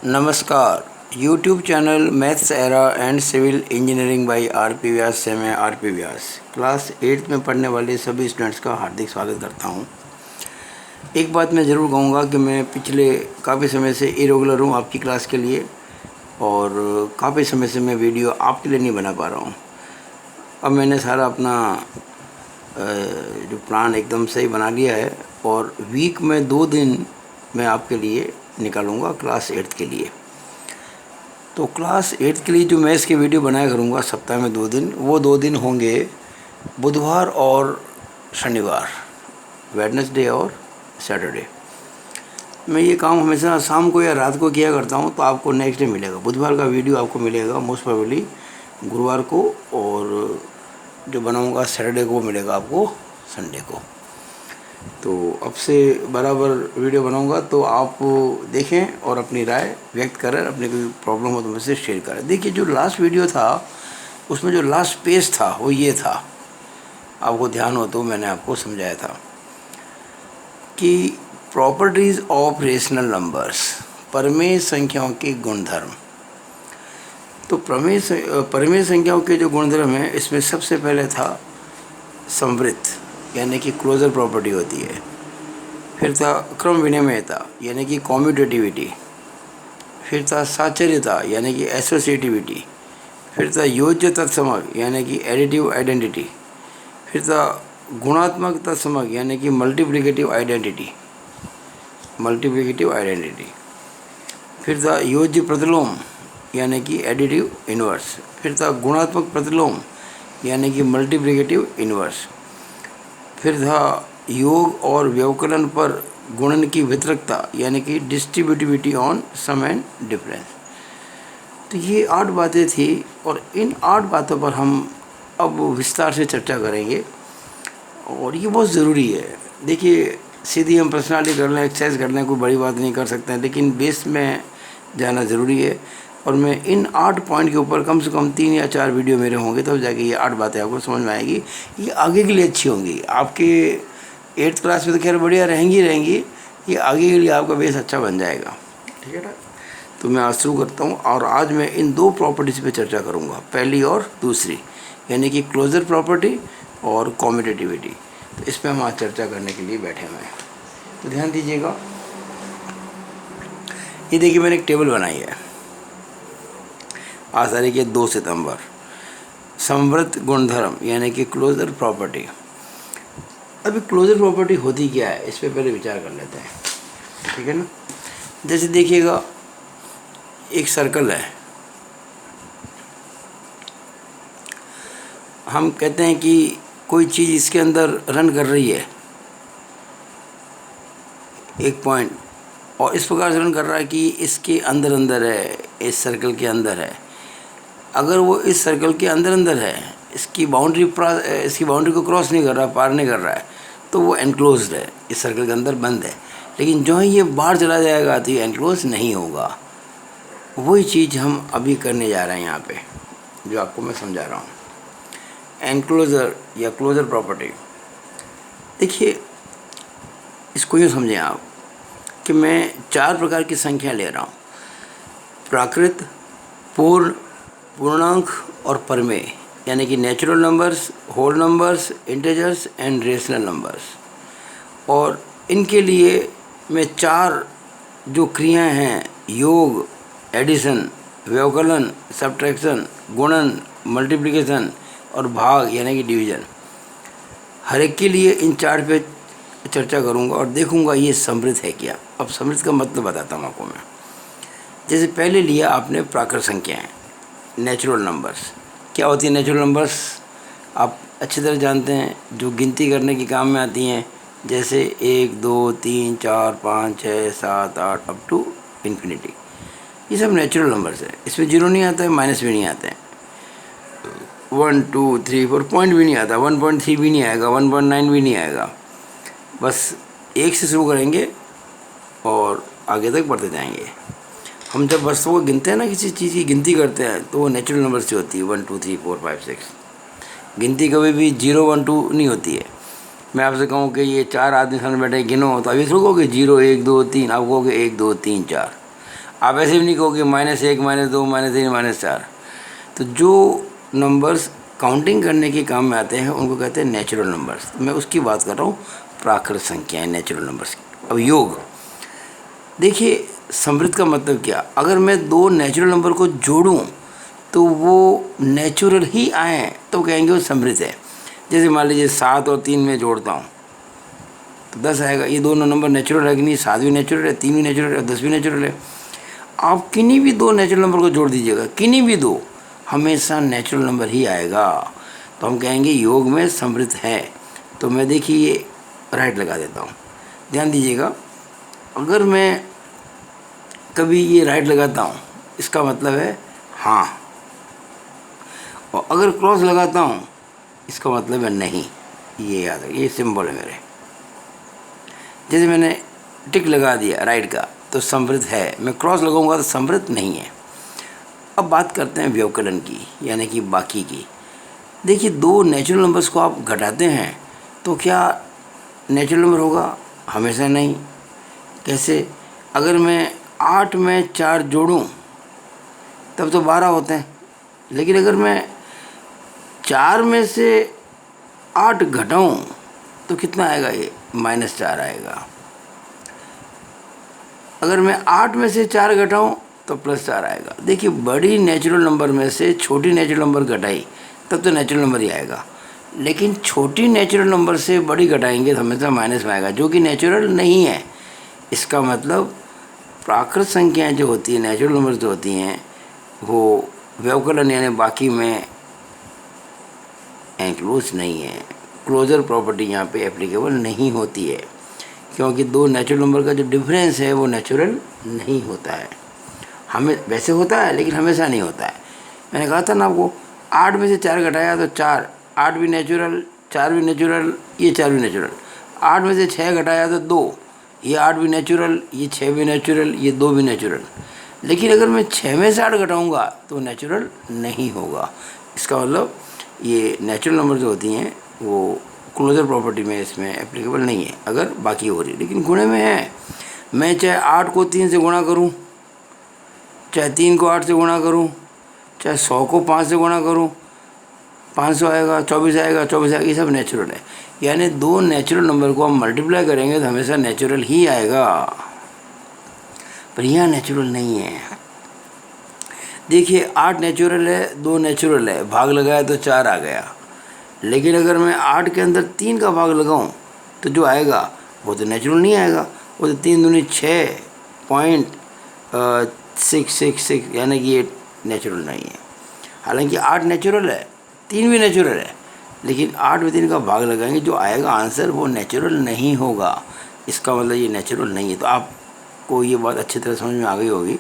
नमस्कार। YouTube channel maths era and civil engineering by R P. Vyas से मैं आर.पी. व्यास class 8 में पढ़ने वाले सभी स्टूडेंट्स का हार्दिक स्वागत करता हूं। एक बात मैं ज़रूर कहूँगा कि मैं पिछले काफ़ी समय से इरेगुलर हूँ आपकी क्लास के लिए, और काफ़ी समय से मैं वीडियो आपके लिए नहीं बना पा रहा हूँ। अब मैंने सारा अपना जो प्लान एकदम सही बना लिया है, और वीक में 2 दिन मैं आपके लिए निकालूंगा क्लास 8 के लिए। तो क्लास 8 के लिए जो मैं इसके वीडियो बनाया करूँगा सप्ताह में 2 दिन, वो 2 दिन होंगे बुधवार और शनिवार, वेडनेसडे और सैटरडे। मैं ये काम हमेशा शाम को या रात को किया करता हूँ, तो आपको नेक्स्ट डे मिलेगा। बुधवार का वीडियो आपको मिलेगा मोस्ट प्रोबेबली गुरुवार को, और जो बनाऊँगा सैटरडे को मिलेगा आपको संडे को। तो अब से बराबर वीडियो बनाऊंगा, तो आप देखें और अपनी राय व्यक्त करें। अपनी कोई प्रॉब्लम हो तो मुझसे शेयर करें। देखिए, जो लास्ट वीडियो था उसमें जो लास्ट पेज था वो ये था, आपको ध्यान हो तो मैंने आपको समझाया था कि प्रॉपर्टीज़ ऑफ रेशनल नंबर्स, परमेय संख्याओं के गुणधर्म। तो परमेय संख्याओं के जो गुणधर्म हैं, इसमें सबसे पहले था समवृत्त, यानी कि क्लोजर प्रॉपर्टी होती है। फिर था क्रम विनिमयता, यानी कि कॉम्यूटेटिविटी। फिर था साचर्यता, यानी कि एसोसिएटिविटी। फिर था योज्य तत्समक, यानी कि एडिटिव आइडेंटिटी। फिर था गुणात्मक तत्समक, यानी कि मल्टीप्लिकेटिव आइडेंटिटी। फिर था योज्य प्रतिलोम, यानी कि एडिटिव इनवर्स। फिर था गुणात्मक प्रतिलोम, यानी कि मल्टीप्लिकेटिव इनवर्स। फिर था योग और व्यवकलन पर गुणन की वितरकता, यानी कि distributivity on sum and difference. तो ये 8 बातें थी, और इन 8 बातों पर हम अब विस्तार से चर्चा करेंगे, और ये बहुत ज़रूरी है। देखिए, सीधी हम पर्सनालिटी कर लें, एक्सरसाइज कर लें, कोई बड़ी बात नहीं कर सकते हैं, लेकिन बेस में जाना ज़रूरी है। और मैं इन 8 पॉइंट के ऊपर कम से कम 3 या 4 वीडियो मेरे होंगे, तब जाके ये 8 बातें आपको समझ में आएगी। ये आगे के लिए अच्छी होंगी। आपके 8th क्लास में तो खैर बढ़िया रहेंगी, ये आगे के लिए आपका बेस अच्छा बन जाएगा। ठीक है ना? तो मैं आज शुरू करता हूँ, और आज मैं इन 2 प्रॉपर्टीज़ पे चर्चा करूँगा, पहली और दूसरी, यानी कि क्लोजर प्रॉपर्टी और कॉम्यूटेटिविटी। तो इस पर हम आज चर्चा करने के लिए बैठे हुए हैं। तो ध्यान दीजिएगा, ये देखिए मैंने एक टेबल बनाई है। आज तारीख है 2 सितंबर। समवृत्त गुणधर्म, यानी कि क्लोजर प्रॉपर्टी। अभी क्लोजर प्रॉपर्टी होती क्या है, इस पर पहले विचार कर लेते हैं। ठीक है ना? जैसे देखिएगा, एक सर्कल है। हम कहते हैं कि कोई चीज़ इसके अंदर रन कर रही है, एक पॉइंट, और इस प्रकार से रन कर रहा है कि इसके अंदर है, इस सर्कल के अंदर है। अगर वो इस सर्कल के अंदर है, इसकी बाउंड्री को क्रॉस नहीं कर रहा, पार नहीं कर रहा है, तो वो एनक्लोज्ड है, इस सर्कल के अंदर बंद है। लेकिन जो ही ये बाहर चला जाएगा तो ये एनक्लोज नहीं होगा। वही चीज़ हम अभी करने जा रहे हैं यहाँ पे, जो आपको मैं समझा रहा हूँ। एनक्लोजर या क्लोजर प्रॉपर्टी, देखिए इसको यूँ समझें आप कि मैं 4 प्रकार की संख्या ले रहा हूँ: प्राकृत, पूर्ण, पूर्णांक और परमेय, यानी कि natural numbers, whole numbers, integers and rational numbers. और इनके लिए मैं 4 जो क्रियाएं हैं, योग, एडिशन, व्यवकलन, सब्ट्रैक्शन, गुणन, मल्टीप्लिकेशन और भाग, यानी कि डिवीज़न, हर एक के लिए इन 4 पे चर्चा करूंगा, और देखूंगा ये समृद्ध है क्या। अब समृद्ध का मतलब बताता हूँ आपको मैं। जैसे पहले लिया आपने प्राकृत संख्याएँ, नेचुरल नंबर्स। क्या होती है नेचुरल नंबर्स? आप अच्छी तरह जानते हैं, जो गिनती करने के काम में आती हैं, जैसे 1, 2, 3, 4, 5, 6, 7, 8 अप टू इन्फिनिटी। ये सब नेचुरल नंबर्स है। इसमें जीरो नहीं आता है, माइनस भी नहीं आते हैं, 1, 2, 3, 4 पॉइंट भी नहीं आता, 1.3 भी नहीं आएगा, 1.9 भी नहीं आएगा। बस 1 से शुरू करेंगे और आगे तक बढ़ते जाएंगे। हम जब वर्षों को गिनते हैं ना, किसी चीज़ की गिनती करते हैं, तो वो नेचुरल नंबर से होती है, 1, 2, 3, 4, 5, 6। गिनती कभी भी 0, 1, 2 नहीं होती है। मैं आपसे कहूँ कि ये 4 आदमी सामने बैठे गिनो, तो अभी शुरू कहोगे 0, 1, 2, 3, आप कहोगे 1, 2, 3, 4। आप ऐसे भी नहीं कहोगे -1 -2 -3 -4। तो जो नंबर्स काउंटिंग करने के काम में आते हैं उनको कहते हैं नेचुरल नंबर्स। तो मैं उसकी बात कर रहा हूँ, प्राकृत संख्याएं, नेचुरल नंबर्स की। अब योग देखिए, समृद्ध का मतलब क्या, अगर मैं दो नेचुरल नंबर को जोड़ूं तो वो नेचुरल ही आए तो कहेंगे वो समृद्ध है। जैसे मान लीजिए 7 और 3 में जोड़ता हूँ तो 10 आएगा। ये दोनों नंबर नेचुरल है कि नहीं, 7 भी नेचुरल है, 3 भी नेचुरल है, 10 भी नेचुरल है। आप किन्हीं भी दो नेचुरल नंबर को जोड़ दीजिएगा, किन्हीं भी दो, हमेशा नेचुरल नंबर ही आएगा। तो हम कहेंगे योग में समृद्ध है। तो मैं देखिए ये राइट लगा देता हूँ, ध्यान दीजिएगा। अगर मैं कभी ये राइट लगाता हूँ इसका मतलब है हाँ, और अगर क्रॉस लगाता हूँ इसका मतलब है नहीं। ये याद रखिए, ये सिंबल है मेरे। जैसे मैंने टिक लगा दिया राइट का तो समृद्ध है, मैं क्रॉस लगाऊंगा तो समृद्ध नहीं है। अब बात करते हैं व्यवकलन की, यानी कि बाकी की। देखिए, दो नेचुरल नंबर्स को आप घटाते हैं तो क्या नेचुरल नंबर होगा? हमेशा नहीं। कैसे? अगर मैं 8 में 4 जोड़ूं तब तो 12 होते हैं, लेकिन अगर मैं 4 में से 8 घटाऊं तो कितना आएगा? ये -4 आएगा। अगर मैं 8 में से 4 घटाऊं तो +4 आएगा। देखिए, बड़ी नेचुरल नंबर में से छोटी नेचुरल नंबर घटाई तब तो नेचुरल नंबर ही आएगा, लेकिन छोटी नेचुरल नंबर से बड़ी घटाएंगे तो हमेशा माइनस में आएगा, जो कि नेचुरल नहीं है। इसका मतलब प्राकृत संख्याएं जो होती हैं, नेचुरल नंबर जो होती हैं, वो व्यवकलन यानी बाकी में एंक्लोज नहीं है। क्लोजर प्रॉपर्टी यहाँ पे एप्लीकेबल नहीं होती है, क्योंकि दो नेचुरल नंबर का जो डिफरेंस है वो नेचुरल नहीं होता है। हमें वैसे होता है लेकिन हमेशा नहीं होता है। मैंने कहा था ना आपको, 8 में से 4 घटाया तो 4, 8 भी नेचुरल, 4 भी नेचुरल, ये 4 भी नेचुरल। 8 में से 6 घटाया तो 2, ये 8 भी नेचुरल, ये 6 भी नेचुरल, ये 2 भी नेचुरल। लेकिन अगर मैं 6 में से 8 घटाऊँगा तो नेचुरल नहीं होगा। इसका मतलब ये नेचुरल नंबर जो होती हैं वो क्लोजर प्रॉपर्टी में इसमें एप्लीकेबल नहीं है अगर बाकी हो रही है, लेकिन गुणे में है। मैं चाहे 8 को 3 से गुणा करूं, चाहे 3 को 8 से गुणा करूं, चाहे 100 को 5 से गुणा करूं, 500 आएगा, 24 आएगा, 24 आएगा, ये सब नेचुरल है। यानी दो नेचुरल नंबर को हम मल्टीप्लाई करेंगे तो हमेशा नेचुरल ही आएगा, पर यहाँ नेचुरल नहीं है। देखिए, 8 नेचुरल है, 2 नेचुरल है, भाग लगाया तो 4 आ गया। लेकिन अगर मैं 8 के अंदर 3 का भाग लगाऊं तो जो आएगा वो तो नेचुरल नहीं आएगा, वो तो 3 दूनी 6.666, यानी कि ये नेचुरल नहीं है। हालांकि 8 नेचुरल है, 3 भी नेचुरल है, लेकिन 8 में 3 का भाग लगाएंगे जो आएगा आंसर वो नेचुरल नहीं होगा। इसका मतलब ये नेचुरल नहीं है। तो आपको ये बात अच्छी तरह समझ में आ गई होगी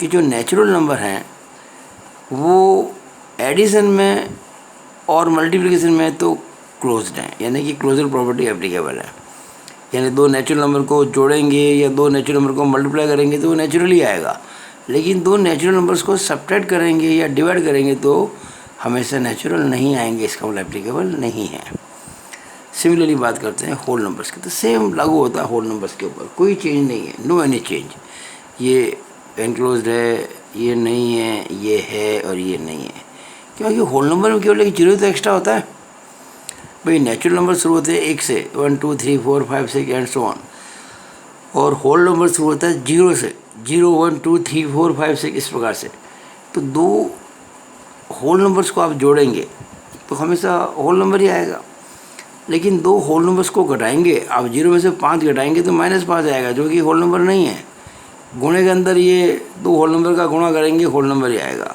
कि जो नेचुरल नंबर हैं वो एडिशन में और मल्टीप्लिकेशन में तो क्लोज्ड हैं, यानी कि क्लोजर प्रॉपर्टी एप्लीकेबल है। यानी दो नेचुरल नंबर को जोड़ेंगे या दो नेचुरल नंबर को मल्टीप्लाई करेंगे तो वो नेचुरल ही आएगा, लेकिन दो नेचुरल नंबर्स को सब्ट्रैक्ट करेंगे या डिवाइड करेंगे तो हमेशा नेचुरल नहीं आएंगे। इसका मतलब एप्लीकेबल नहीं है। सिमिलरली बात करते हैं होल नंबर्स की, तो सेम लागू होता है होल नंबर्स के ऊपर, कोई चेंज नहीं है, नो एनी चेंज। ये एनक्लोज्ड है, ये नहीं है, ये है और ये नहीं है, क्योंकि होल नंबर में केवल एक जीरो तो एक्स्ट्रा होता है। भाई नेचुरल नंबर शुरू होते हैं 1 से, 1 2 3 4 5 6 एंड सो ऑन, और होल नंबर शुरू होता है 0 से, 0 1 2 3 4 5 6 इस प्रकार से। तो दो होल नंबर्स को आप जोड़ेंगे तो हमेशा होल नंबर ही आएगा, लेकिन दो होल नंबर्स को घटाएंगे, आप 0 में से 5 घटाएंगे तो -5 आएगा, जो कि होल नंबर नहीं है। गुणे के अंदर ये दो होल नंबर का गुणा करेंगे, होल नंबर ही आएगा,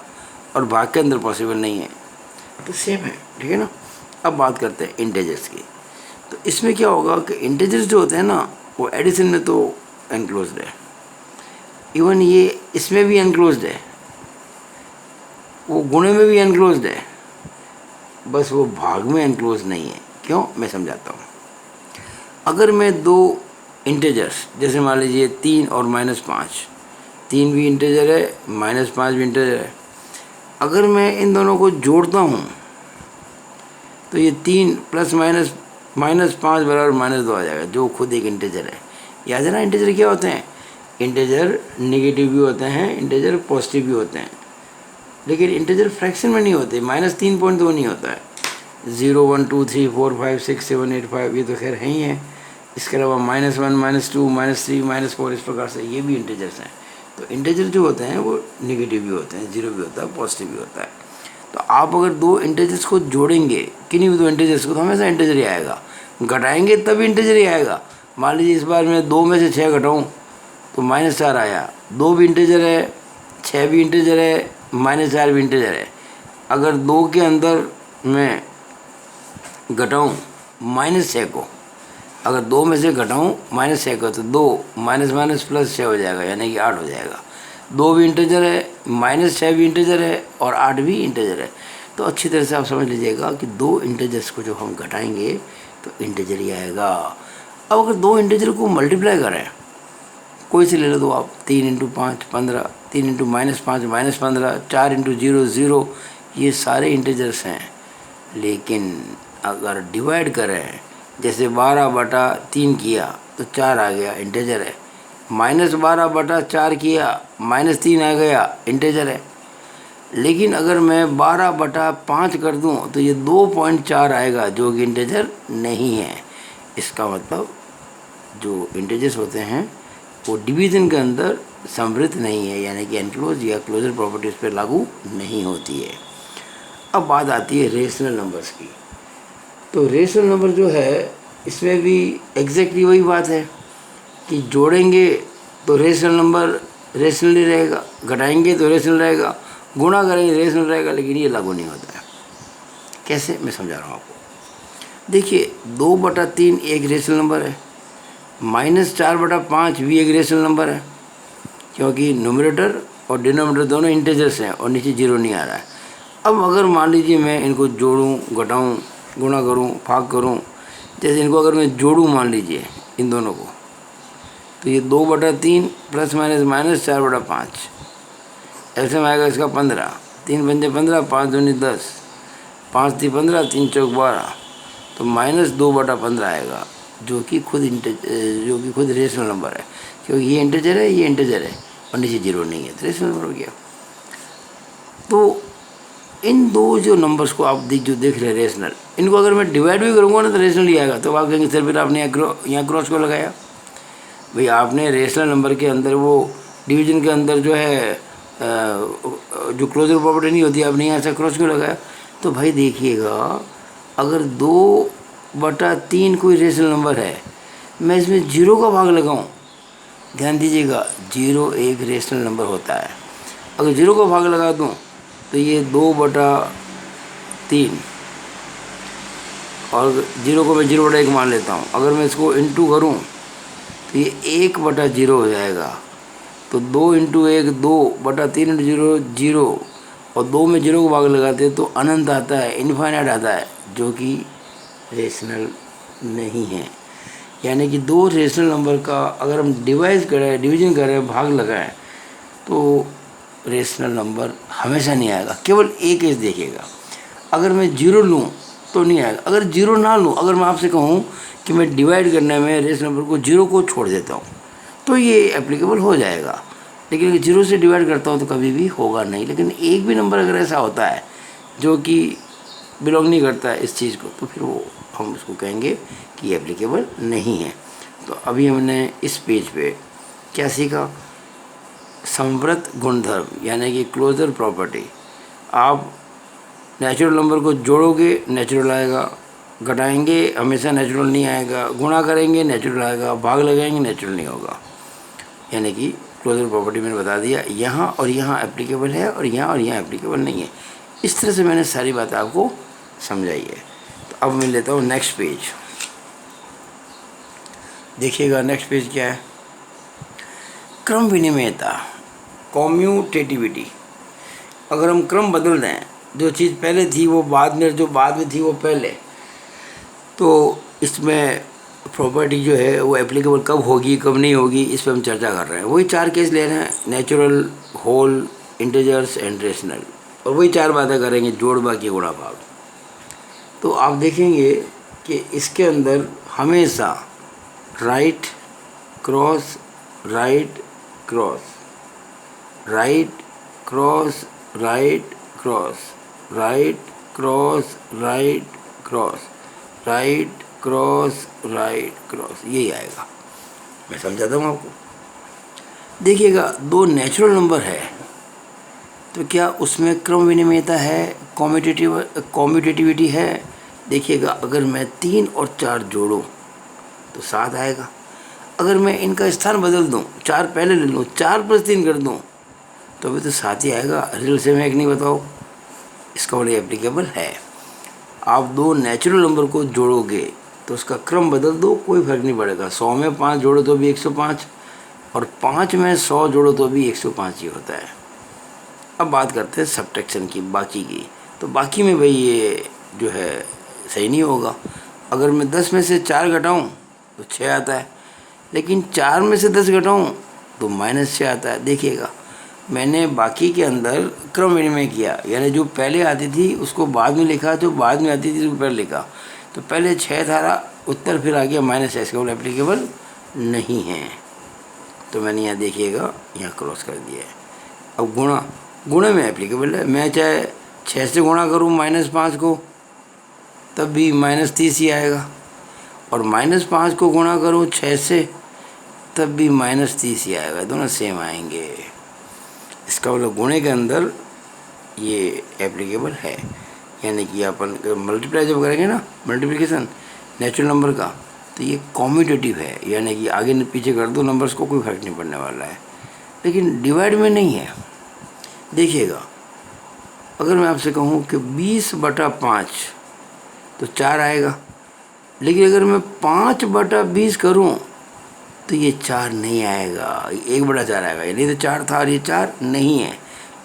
और भाग के अंदर पॉसिबल नहीं है। तो सेम है, ठीक है ना। अब बात करते हैं इंटेजर्स की। तो इसमें क्या होगा कि इंटेजर्स जो होते हैं ना वो एडिशन में तो एनक्लोज्ड है, इवन ये इसमें भी एनक्लोज्ड है, वो गुणे में भी एनक्लोज्ड है, बस वो भाग में एनक्लोज नहीं है। क्यों, मैं समझाता हूँ। अगर मैं दो इंटेजर्स, जैसे मान लीजिए 3 और -5, 3 भी इंटेजर है, -5 भी इंटेजर है, अगर मैं इन दोनों को जोड़ता हूँ तो ये 3 + -5 बराबर -2 आ जाएगा, जो खुद एक इंटेजर है। याद है ना इंटेजर क्या होते हैं? इंटीजर नेगेटिव भी होते हैं, इंटीजर पॉजिटिव भी होते हैं, लेकिन इंटीजर फ्रैक्शन में नहीं होते। -3.2 नहीं होता है। 0 1 2 3 4 5 6 7 8 5 ये तो खैर है ही है। इसके अलावा -1 -2 -3 -4 इस प्रकार से ये भी इंटीजर्स हैं। तो इंटीजर जो होते हैं वो नेगेटिव भी होते हैं, 0 भी होता है, पॉजिटिव भी होता है। तो आप अगर दो इंटीजर्स को जोड़ेंगे, किन्हीं भी दो इंटीजर्स को, तो हमेशा इंटीजर ही आएगा। घटाएंगे तब इंटीजर ही आएगा। मान लीजिए इस बार मैं 2 में से 6 घटाऊँ तो -4 आया। 2 भी इंटीजर है, 6 भी इंटीजर है, -4 भी इंटीजर है। अगर 2 के अंदर मैं घटाऊँ -6 को, अगर 2 में से घटाऊँ -6 को, तो 2 माइनस प्लस 6 हो जाएगा, यानी कि 8 हो जाएगा। 2 भी इंटीजर है, -6 भी इंटीजर है और 8 भी इंटीजर है। तो अच्छी तरह से आप समझ लीजिएगा कि दो इंटीजर्स को जब हम घटाएंगे तो इंटीजर ही आएगा। अब अगर दो इंटीजर को मल्टीप्लाई करें, कोई से ले लो, तो आप 3 × 5 15, 3 × -5 -15, 4 × 0 0, ये सारे इंटीजर्स हैं। लेकिन अगर डिवाइड करें, जैसे 12/3 किया तो 4 आ गया, इंटीजर है। -12/4 किया, -3 आ गया, इंटीजर है। लेकिन अगर मैं 12/5 कर दूं तो ये 2.4 आएगा, जो कि इंटीजर नहीं है। इसका मतलब जो इंटीजर्स होते हैं वो डिवीज़न के अंदर समृद्ध नहीं है, यानी कि एनक्लोज या क्लोजर प्रॉपर्टीज़ पर लागू नहीं होती है। अब बात आती है रेशनल नंबर्स की। तो रेशनल नंबर जो है, इसमें भी एग्जैक्टली वही बात है कि जोड़ेंगे तो रेशनल नंबर रेशनल ही रहेगा, घटाएंगे तो रेशनल रहेगा, गुणा करेंगे रेशनल रहेगा, लेकिन ये लागू नहीं होता है। कैसे, मैं समझा रहा हूँ आपको। देखिए, 2/3 एक रेशनल नंबर है, -4/5 भी एक रेशनल नंबर है, क्योंकि न्यूमरेटर और डिनोमिनेटर दोनों इंटीजर्स हैं और नीचे 0 नहीं आ रहा है। अब अगर मान लीजिए मैं इनको जोड़ूं, घटाऊं, गुणा करूं, भाग करूं, जैसे इनको अगर मैं जोड़ूं, मान लीजिए इन दोनों को, तो ये 2/3 ± 4/5, एलसीएम आएगा इसका 15, 3 पंजे 15, 5 दूनी 10, 5 × 15, 3 × 12, तो -2/15 आएगा, जो कि खुद रेशनल नंबर है, क्योंकि ये इंटीजर है, ये इंटीजर है और नीचे 0 नहीं है, तो रेशनल नंबर हो गया। तो इन दो जो नंबर्स को आप जो देख रहे हैं रेशनल, इनको अगर मैं डिवाइड भी करूँगा ना तो रेशनल ही आएगा। तो आप कहेंगे सर फिर आपने यहाँ क्रॉस को लगाया। भाई आपने रेशनल नंबर के अंदर वो डिवीजन के अंदर जो है जो क्लोजर प्रॉपर्टी नहीं होती, आपने यहाँ से क्रॉस क्यों लगाया? तो भाई देखिएगा, अगर 2/3 कोई रेशनल नंबर है, मैं इसमें 0 का भाग लगाऊँ, ध्यान दीजिएगा 0 एक रेशनल नंबर होता है। अगर 0 का भाग लगा दूँ तो ये 2/3, और 0 को मैं 0/1 मान लेता हूँ। अगर मैं इसको इंटू करूँ तो ये 1/0 हो जाएगा। तो 2 × 1 2/3 × 0 0, और 2 में 0 को भाग लगाते हैं तो अनंत आता है, इनफाइनाइट आता है, जो कि रेशनल नहीं है। यानी कि दो रेशनल नंबर का अगर हम डिवीजन करें, भाग लगाएं, तो रेशनल नंबर हमेशा नहीं आएगा। केवल एक केस देखिएगा, अगर मैं 0 लूँ तो नहीं आएगा। अगर 0 ना लूँ, अगर मैं आपसे कहूँ कि मैं डिवाइड करने में रेशनल नंबर को 0 को छोड़ देता हूँ, तो ये एप्लीकेबल हो जाएगा। लेकिन अगर 0 से डिवाइड करता हूँ तो कभी भी होगा नहीं। लेकिन एक भी नंबर अगर ऐसा होता है जो कि बिलोंग नहीं करता है इस चीज़ को, तो फिर वो हम उसको कहेंगे कि एप्लीकेबल नहीं है। तो अभी हमने इस पेज पे क्या सीखा? समवर्त गुणधर्म, यानी कि क्लोजर प्रॉपर्टी। आप नेचुरल नंबर को जोड़ोगे नेचुरल आएगा, घटाएंगे हमेशा नेचुरल नहीं आएगा, गुणा करेंगे नेचुरल आएगा, भाग लगाएंगे नेचुरल नहीं होगा। यानी कि क्लोजर प्रॉपर्टी मैंने बता दिया, यहाँ और यहाँ एप्लीकेबल है और यहाँ एप्लीकेबल नहीं है। इस तरह से मैंने सारी बातें आपको समझाई है। तो अब मैं लेता हूँ नेक्स्ट पेज। देखिएगा नेक्स्ट पेज क्या है? क्रम विनिमयता, कॉम्यूटेटिविटी। अगर हम क्रम बदल दें, जो चीज़ पहले थी वो बाद में, जो बाद में थी वो पहले, तो इसमें प्रॉपर्टी जो है वो एप्लीकेबल कब होगी कब नहीं होगी, इस पर हम चर्चा कर रहे हैं। वही 4 केस ले रहे हैं, natural, whole, integers and rational, और वही 4 बातें करेंगे, जोड़, बाकी, गुणा, भाग। तो आप देखेंगे कि इसके अंदर हमेशा right, cross, right, cross, right cross, right cross, right cross, right cross, right cross, right cross, यही आएगा। मैं समझाता हूँ आपको। देखिएगा, दो नेचुरल नंबर है तो क्या उसमें क्रम विनिमयता है, कॉम्यूटेटिविटी है। देखिएगा, अगर मैं 3 और 4 जोड़ूं तो 7 आएगा। अगर मैं इनका स्थान बदल दूं, 4 पहले ले लूं, 4 + 3 कर दूं तो अभी तो 7 ही आएगा। रियल से मैं एक नहीं बताओ, इसका वाले एप्लीकेबल है। आप दो नेचुरल नंबर को जोड़ोगे तो उसका क्रम बदल दो, कोई फर्क नहीं पड़ेगा। 100 में 5 जोड़ो तो भी 105, और 5 में 100 जोड़ो तो भी 105 ही होता है। अब बात करते हैं सब्ट्रैक्शन की, बाकी की। तो बाकी में भाई ये जो है सही नहीं होगा। अगर मैं 10 में से 4 घटाऊँ तो 6 आता है, लेकिन 4 में से 10 घटाऊँ तो -6 आता है। देखिएगा, मैंने बाकी के अंदर क्रम विनिमय किया, यानी जो पहले आती थी उसको बाद में लिखा, जो बाद में आती थी उसको पहले लिखा। तो पहले 6 था उत्तर, फिर आ गया -6, केवल एप्लीकेबल नहीं है। तो मैंने यहाँ देखिएगा यहाँ क्रॉस कर दिया है। अब गुणा में एप्लीकेबल है। मैं चाहे 6 से गुणा करूँ -5 को तब भी -30 ही आएगा, और -5 को गुणा करूँ 6 से तब भी -30 ही आएगा। दोनों सेम आएंगे। इसका मतलब गुणे के अंदर ये एप्लीकेबल है। यानी कि अपन मल्टीप्लाई जब करेंगे ना, मल्टीप्लिकेशन नेचुरल नंबर का, तो ये कॉम्यूटेटिव है, यानी कि आगे पीछे कर दो नंबर्स को, कोई फर्क नहीं पड़ने वाला है। लेकिन डिवाइड में नहीं है। देखिएगा, अगर मैं आपसे कहूँ कि 20/5 तो 4 आएगा, लेकिन अगर मैं 5/20 करूँ तो ये 4 नहीं आएगा, 1/4 आएगा। यानी तो 4 था और ये 4 नहीं है।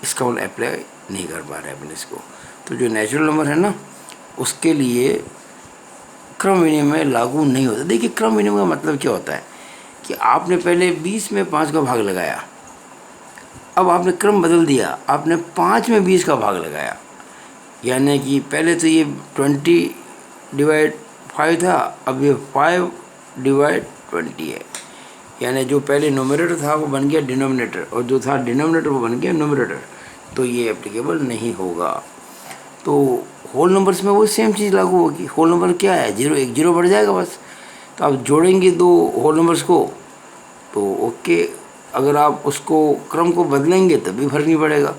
इसका मतलब अप्लाई नहीं कर पा रहे अपन इसको। तो जो नेचुरल नंबर है ना, उसके लिए क्रम विनिमय लागू नहीं होता। देखिए, क्रम विनिमय का मतलब क्या होता है कि आपने पहले 20 में 5 का भाग लगाया, अब आपने क्रम बदल दिया, आपने 5 में 20 का भाग लगाया। यानी कि पहले तो ये 20/5 था, अब ये 5/20 है। यानी जो पहले नोमिनेटर था वो बन गया डिनोमिनेटर, और जो था डिनोमिनेटर वो बन गया नोमिनेटर। तो ये एप्लीकेबल नहीं होगा। तो होल नंबर्स में वो सेम चीज़ लागू होगी। होल नंबर क्या है? 0, 1 0 बढ़ जाएगा बस। तो आप जोड़ेंगे दो होल नंबर्स को तो ओके। अगर आप उसको क्रम को बदलेंगे तब भी फर्क नहीं पड़ेगा।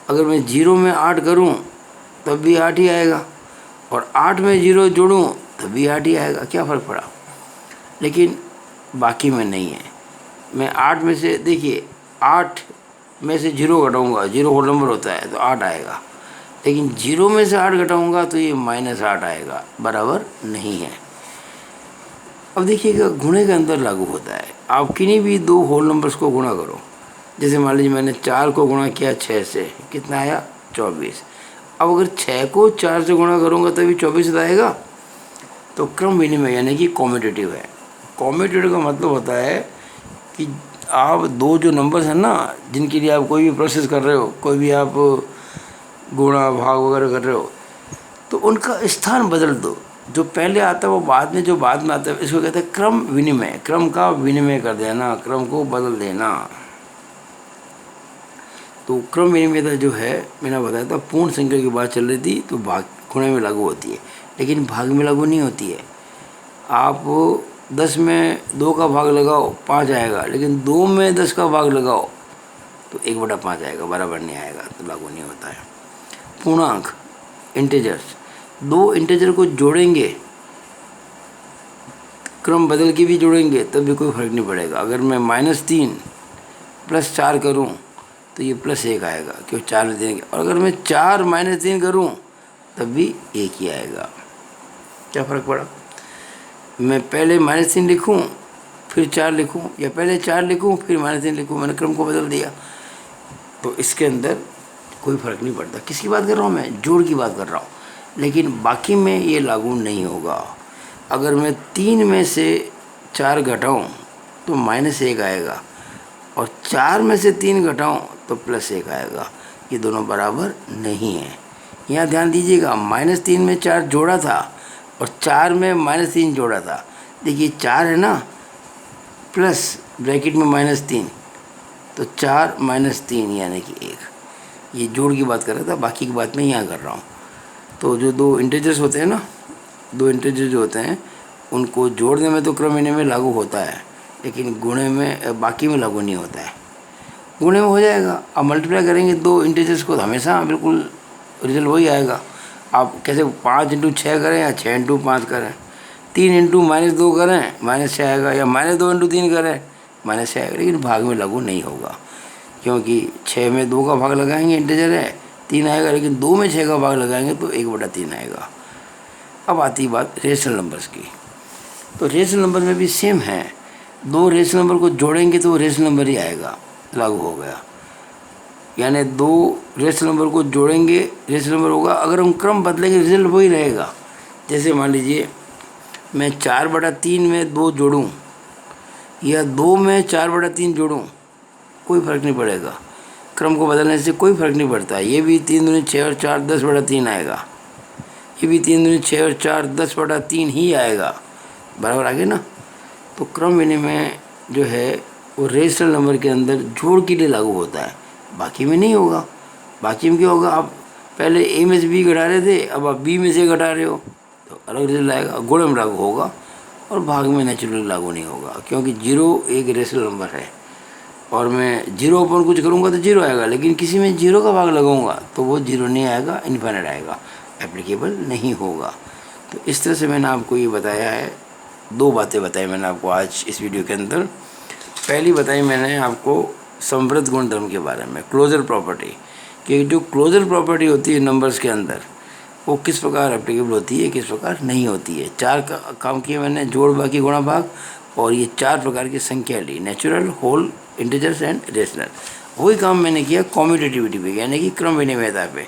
अगर मैं 0 में 8 करूं तब भी 8 ही आएगा, और 8 में 0 जोड़ूं तब भी 8 ही आएगा। क्या फ़र्क पड़ा? लेकिन बाकी में नहीं है। मैं 8 में से, देखिए 8 में से 0 घटाऊँगा, 0 होल नंबर होता है तो 8 आएगा, लेकिन 0 में से 8 घटाऊँगा तो ये -8 आएगा, बराबर नहीं है। अब देखिएगा, गुणे के अंदर लागू होता है। आप किन्हीं भी दो होल नंबर्स को गुणा करो। जैसे मान लीजिए मैंने 4 को गुणा किया 6 से, कितना आया? 24। अब अगर 6 को 4 से गुणा करूँगा तभी 24 आएगा। तो क्रम विनिमय यानी कि कॉम्यूटेटिव है। कॉम्यूटेटिव का मतलब होता है कि आप दो जो नंबर्स हैं ना, जिनके लिए आप कोई भी प्रोसेस कर रहे हो, कोई भी आप गुणा भाग वगैरह कर रहे हो, तो उनका स्थान बदल दो। जो पहले आता है वो बाद में, जो बाद में आता है इसको कहते हैं क्रम विनिमय। क्रम का विनिमय कर देना, क्रम को बदल देना। तो क्रम विनिमयता जो है, मैंने बताया था पूर्ण संख्या की बात चल रही थी, तो भाग गुणे में लागू होती है, लेकिन भाग में लागू नहीं होती है। आप 10 में 2 का भाग लगाओ 5 आएगा, लेकिन 2 में 10 का भाग लगाओ तो 1/5 आएगा, बराबर नहीं आएगा, तो लागू नहीं होता है। पूर्णांक इंटीजर्स, दो इंटीजर को जोड़ेंगे, क्रम बदल के भी जोड़ेंगे तब भी कोई फर्क नहीं पड़ेगा। अगर मैं -3 + 4 करूं तो ये +1 आएगा, क्यों 4 में देंगे। और अगर मैं 4 - 3 करूं तब भी 1 ही आएगा। क्या फ़र्क पड़ा? मैं पहले -3 लिखूं फिर 4 लिखूं, या पहले 4 लिखूं फिर -3 लिखूं, मैंने क्रम को बदल दिया। तो इसके अंदर कोई फ़र्क नहीं पड़ता। किसकी बात कर रहा हूँ मैं? जोड़ की बात कर रहा हूँ। लेकिन बाकी में ये लागू नहीं होगा। अगर मैं 3 में से 4 घटाऊँ तो -1 आएगा, और 4 में से 3 घटाऊँ तो +1 आएगा। ये दोनों बराबर नहीं है। यहाँ ध्यान दीजिएगा, -3 में 4 जोड़ा था और 4 में -3 जोड़ा था। देखिए 4 है ना, प्लस ब्रैकेट में -3, तो 4 माइनस 3 यानी कि 1। ये जोड़ की बात कर रहा था, बाकी की बात मैं यहाँ कर रहा हूँ। तो जो दो इंटीजर्स होते हैं ना, दो इंटीजर जो होते हैं उनको जोड़ने में तो क्रम इन्हें में लागू होता है, लेकिन गुणे में बाकी में लागू नहीं होता है। गुणे में हो जाएगा, अब मल्टीप्लाई करेंगे दो इंटीजर्स को तो हमेशा बिल्कुल रिजल्ट वही आएगा। आप कैसे 5 इंटू 6 करें या 6 इंटू 5 करें, 3 इंटू -2 करें -6 आएगा, या -2 इंटू 3 करें -6 आएगा, लेकिन भाग में लागू नहीं होगा, क्योंकि 6 में 2 का भाग लगाएंगे इंटीजर है 3 आएगा, लेकिन 2 में 6 का भाग लगाएंगे तो 1/3 आएगा। अब आती बात रेशनल नंबर्स की। तो रेशनल नंबर में भी सेम है, दो रेशनल नंबर को जोड़ेंगे तो रेशनल नंबर ही आएगा, लागू हो गया। यानी दो रेशनल नंबर को जोड़ेंगे रेशनल नंबर होगा, अगर हम क्रम बदलेंगे रिजल्ट वही रहेगा। जैसे मान लीजिए मैं 4/3 में 2 जोड़ूं या 2 में 4/3 जोड़ूं, कोई फ़र्क नहीं पड़ेगा, क्रम को बदलने से कोई फ़र्क नहीं पड़ता। ये भी 3 दूनी 6 और 4 10/3 आएगा, ये भी 3 दूनी 6 और 4 10/3 ही आएगा, बराबर आगे ना। तो क्रम विनिमय जो है वो रेशनल नंबर के अंदर जोड़ के लिए लागू होता है, बाकी में नहीं होगा। बाकी में क्या होगा, आप पहले ए में से बी घटा रहे थे, अब आप बी में से घटा रहे हो तो अलग रिजल्ट आएगा, गुणे में लागू होगा, और भाग में नेचुरली लागू नहीं होगा, क्योंकि 0 एक रेशनल नंबर है और मैं 0 पर कुछ करूँगा तो 0 आएगा, लेकिन किसी में 0 का भाग लगाऊंगा तो वो 0 नहीं आएगा, इन्फिनिट आएगा, एप्लीकेबल नहीं होगा। तो इस तरह से मैंने आपको ये बताया है, दो बातें बताई मैंने आपको आज इस वीडियो के अंदर। पहली बताई मैंने आपको समवृद्ध गुणधर्म के बारे में, क्लोजर प्रॉपर्टी, कि जो क्लोजर प्रॉपर्टी होती है नंबर्स के अंदर वो किस प्रकार एप्लीकेबल होती है, किस प्रकार नहीं होती है। 4 काम किए मैंने, जोड़ बाकी गुणा भाग, और ये 4 प्रकार की संख्या ली, natural, whole, integers and rational. वही काम मैंने किया कॉम्यूटेटिविटी पे, यानी कि क्रम विनिमयता पे।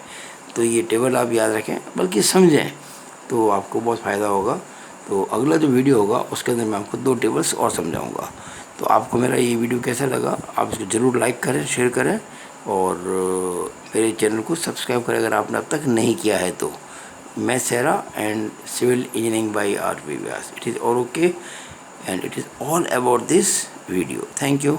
तो ये टेबल आप याद रखें, बल्कि समझें, तो आपको बहुत फ़ायदा होगा। तो अगला जो वीडियो होगा उसके अंदर मैं आपको 2 टेबल्स और समझाऊंगा। तो आपको मेरा ये वीडियो कैसा लगा, आप इसको ज़रूर लाइक करें, शेयर करें, और मेरे चैनल को सब्सक्राइब करें अगर आपने अब तक नहीं किया है तो। मैं सेरा and civil engineering by RP Vyas, it is all okay and it is all about this video. Thank you.